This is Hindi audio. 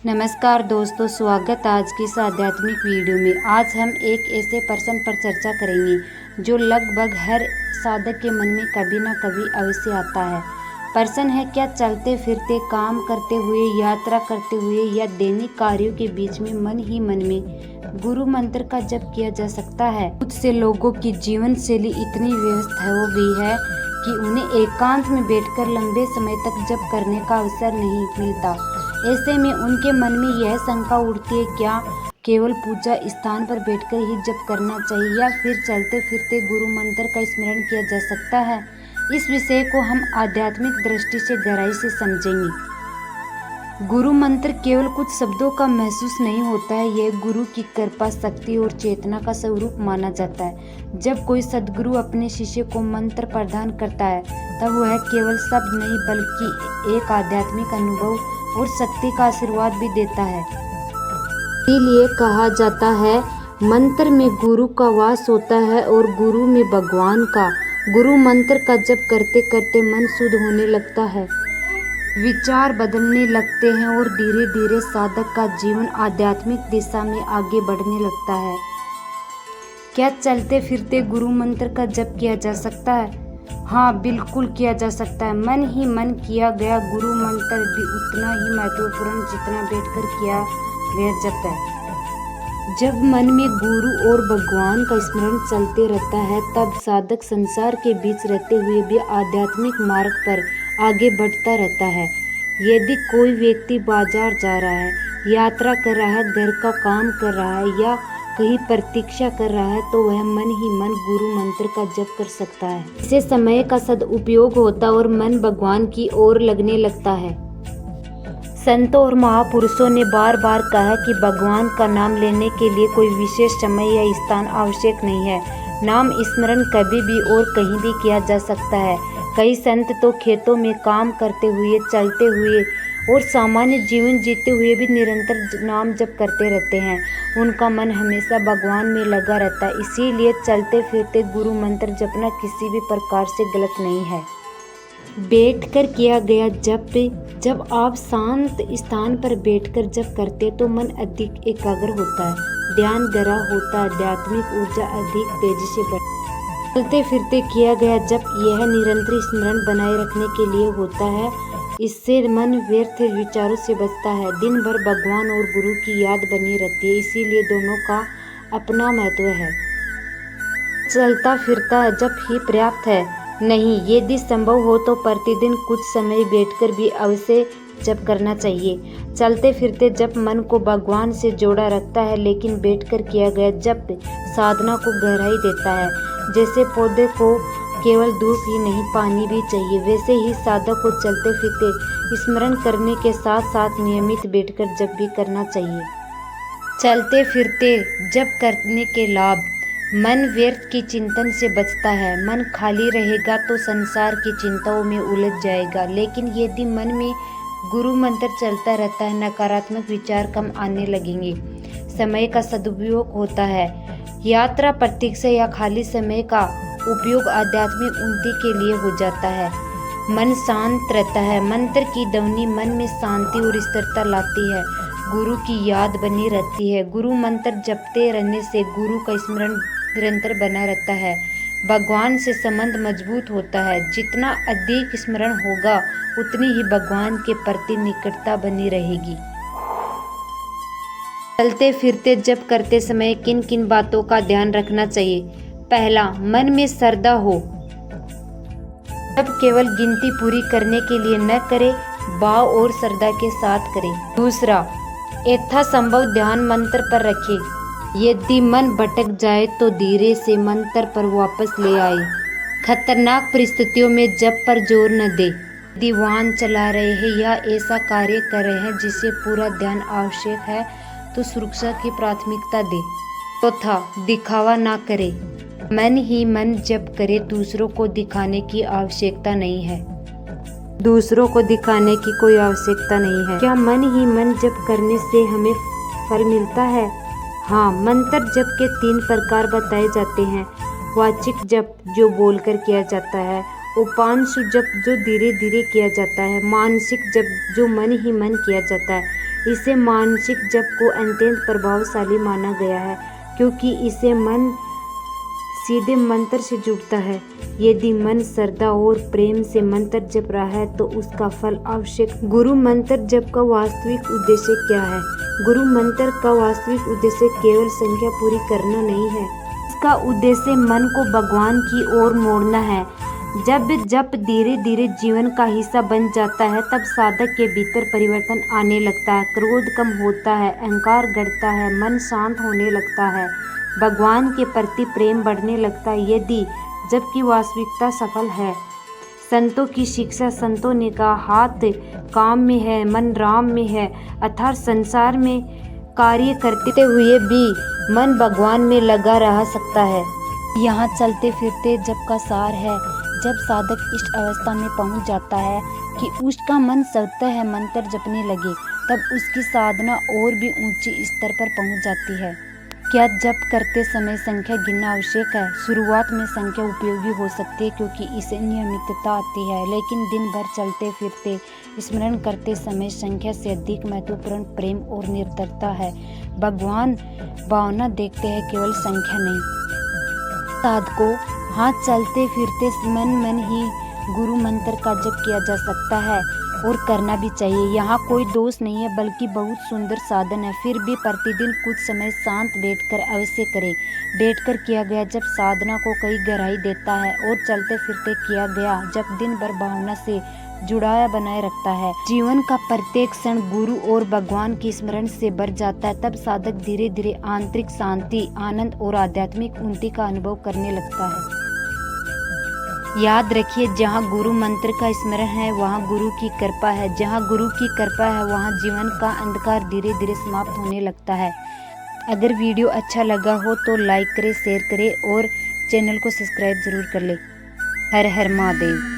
नमस्कार दोस्तों, स्वागत आज की इस आध्यात्मिक वीडियो में। आज हम एक ऐसे पर्सन पर चर्चा करेंगे जो लगभग हर साधक के मन में कभी ना कभी अवश्य आता है। पर्सन है क्या चलते फिरते, काम करते हुए, यात्रा करते हुए या दैनिक कार्यों के बीच में मन ही मन में गुरु मंत्र का जप किया जा सकता है। बहुत से लोगों की जीवन शैली इतनी व्यस्त हो गई है कि उन्हें एकांत में बैठकर लंबे समय तक जप करने का अवसर नहीं मिलता। ऐसे में उनके मन में यह शंका उठती है, क्या केवल पूजा स्थान पर बैठकर ही जप करना चाहिए या फिर चलते फिरते गुरु मंत्र का स्मरण किया जा सकता है। इस विषय को हम आध्यात्मिक दृष्टि से गहराई से समझेंगे। गुरु मंत्र केवल कुछ शब्दों का महसूस नहीं होता है, यह गुरु की कृपा, शक्ति और चेतना का स्वरूप माना जाता है। जब कोई सद्गुरु अपने शिष्य को मंत्र प्रदान करता है तब वह केवल शब्द नहीं बल्कि एक आध्यात्मिक अनुभव और शक्ति का आशीर्वाद भी देता है। इसीलिए कहा जाता है, मंत्र में गुरु का वास होता है और गुरु में भगवान का। गुरु मंत्र का जप करते करते मन शुद्ध होने लगता है, विचार बदलने लगते हैं और धीरे धीरे साधक का जीवन आध्यात्मिक दिशा में आगे बढ़ने लगता है। क्या चलते फिरते गुरु मंत्र का जप किया जा सकता है? हाँ, बिल्कुल किया जा सकता है। मन ही मन किया गया गुरु मंत्र भी उतना ही महत्वपूर्ण जितना बैठकर किया गया जप है। जब मन में गुरु और भगवान का स्मरण चलते रहता है तब साधक संसार के बीच रहते हुए भी आध्यात्मिक मार्ग पर आगे बढ़ता रहता है। यदि कोई व्यक्ति बाजार जा रहा है, यात्रा कर रहा है, घर का काम कर रहा है या कहीं प्रतीक्षा कर रहा है तो वह मन ही मन गुरु मंत्र का जप कर सकता है। इससे समय का सदुपयोग होता है और मन भगवान की ओर लगने लगता है। संतों और महापुरुषों ने बार बार कहा कि भगवान का नाम लेने के लिए कोई विशेष समय या स्थान आवश्यक नहीं है। नाम स्मरण कभी भी और कहीं भी किया जा सकता है। कई संत तो खेतों में काम करते हुए, चलते हुए और सामान्य जीवन जीते हुए भी निरंतर नाम जप करते रहते हैं। उनका मन हमेशा भगवान में लगा रहता है। इसीलिए चलते फिरते गुरु मंत्र जपना किसी भी प्रकार से गलत नहीं है। बैठकर किया गया जप, जब आप शांत स्थान पर बैठकर जप करते तो मन अधिक एकाग्र होता है, ध्यान गहरा होता है, आध्यात्मिक ऊर्जा अधिक तेजी से बढ़ती है। चलते फिरते किया गया जप यह निरंतर स्मरण बनाए रखने के लिए होता है। इससे मन व्यर्थ विचारों से बचता है, दिन भर भगवान और गुरु की याद बनी रहती है। इसीलिए दोनों का अपना महत्व है। चलता फिरता जप ही पर्याप्त है? नहीं, यदि संभव हो तो प्रतिदिन कुछ समय बैठकर भी अवश्य जप करना चाहिए। चलते फिरते जप मन को भगवान से जोड़ा रखता है, लेकिन बैठकर किया गया जप साधना को गहराई देता है। जैसे पौधे को केवल धूप ही नहीं, पानी भी चाहिए, वैसे ही साधक को चलते फिरते स्मरण करने के साथ साथ नियमित बैठकर जप भी करना चाहिए। चलते फिरते जप करने के लाभ: मन व्यर्थ की चिंतन से बचता है। मन खाली रहेगा तो संसार की चिंताओं में उलझ जाएगा, लेकिन यदि मन में गुरु मंत्र चलता रहता है, नकारात्मक विचार कम आने लगेंगे। समय का सदुपयोग होता है। यात्रा, प्रतीक्षा या खाली समय का उपयोग आध्यात्मिक उन्नति के लिए हो जाता है। मन शांत रहता है। मंत्र की ध्वनि मन में शांति और स्थिरता लाती है। गुरु की याद बनी रहती है। गुरु मंत्र जपते रहने से गुरु का स्मरण निरंतर बना रहता है। भगवान से संबंध मजबूत होता है। जितना अधिक स्मरण होगा उतनी ही भगवान के प्रति निकटता बनी रहेगी। चलते फिरते जप करते समय किन किन बातों का ध्यान रखना चाहिए? पहला, मन में श्रद्धा हो। जब केवल गिनती पूरी करने के लिए न करें, भाव और श्रद्धा के साथ करें। दूसरा, यथासंभव ध्यान मंत्र पर रखें। यदि मन भटक जाए तो धीरे से मंत्र पर वापस ले आए। खतरनाक परिस्थितियों में जप पर जोर न दे। यदि वाहन चला रहे हैं या ऐसा कार्य कर रहे हैं जिसे पूरा ध्यान आवश्यक है तो सुरक्षा की प्राथमिकता दे। चौथा, दिखावा ना करे। मन ही मन जप करे, दूसरों को दिखाने की आवश्यकता नहीं है। दूसरों को दिखाने की कोई आवश्यकता नहीं है। क्या मन ही मन जप करने से हमें फल मिलता है? हाँ, मंत्र जप के 3 प्रकार बताए जाते हैं। वाचिक जप जो बोलकर किया जाता है, उपांशु जप जो धीरे धीरे किया जाता है, मानसिक जप जो मन ही मन किया जाता है, इसे मानसिक जप को अत्यंत प्रभावशाली माना गया है, क्योंकि इसे मन सीधे मंत्र से जुड़ता है। यदि मन श्रद्धा और प्रेम से मंत्र जप रहा है तो उसका फल आवश्यक। गुरु मंत्र जप का वास्तविक उद्देश्य क्या है? गुरु मंत्र का वास्तविक उद्देश्य केवल संख्या पूरी करना नहीं है। इसका उद्देश्य मन को भगवान की ओर मोड़ना है। जब जप धीरे धीरे जीवन का हिस्सा बन जाता है तब साधक के भीतर परिवर्तन आने लगता है। क्रोध कम होता है, अहंकार घटता है, मन शांत होने लगता है, भगवान के प्रति प्रेम बढ़ने लगता है। यदि जप की वास्तविकता सफल है, संतों की शिक्षा, संतों ने कहा, हाथ काम में है, मन राम में है, अर्थात संसार में कार्य करते हुए भी मन भगवान में लगा रह सकता है। यहाँ चलते फिरते जप का सार है। जब साधक इस अवस्था में पहुँच जाता है कि उसका मन स्वतः मंत्र जपने लगे, तब उसकी साधना और भी ऊंचे स्तर पर पहुँच जाती है। क्या जप करते समय संख्या गिनना आवश्यक है? शुरुआत में संख्या उपयोगी हो सकती है क्योंकि इससे नियमितता आती है, लेकिन दिन भर चलते फिरते स्मरण करते समय संख्या से अधिक महत्वपूर्ण प्रेम और निरंतरता है। भगवान भावना देखते हैं, केवल संख्या नहीं। साधकों, हाथ चलते फिरते मन ही गुरु मंत्र का जप किया जा सकता है और करना भी चाहिए। यहाँ कोई दोष नहीं है, बल्कि बहुत सुंदर साधन है। फिर भी प्रतिदिन कुछ समय शांत बैठकर अवश्य करें। बैठकर किया गया जब साधना को कई गहराई देता है और चलते फिरते किया गया जब दिन भर भावना से जुड़ाव बनाए रखता है। जीवन का प्रत्येक क्षण गुरु और भगवान की स्मरण से भर जाता है। तब साधक धीरे धीरे आंतरिक शांति, आनंद और आध्यात्मिक उन्नति का अनुभव करने लगता है। याद रखिए, जहाँ गुरु मंत्र का स्मरण है वहाँ गुरु की कृपा है। जहाँ गुरु की कृपा है वहाँ जीवन का अंधकार धीरे धीरे समाप्त होने लगता है। अगर वीडियो अच्छा लगा हो तो लाइक करें, शेयर करें और चैनल को सब्सक्राइब जरूर कर लें। हर हर महादेव।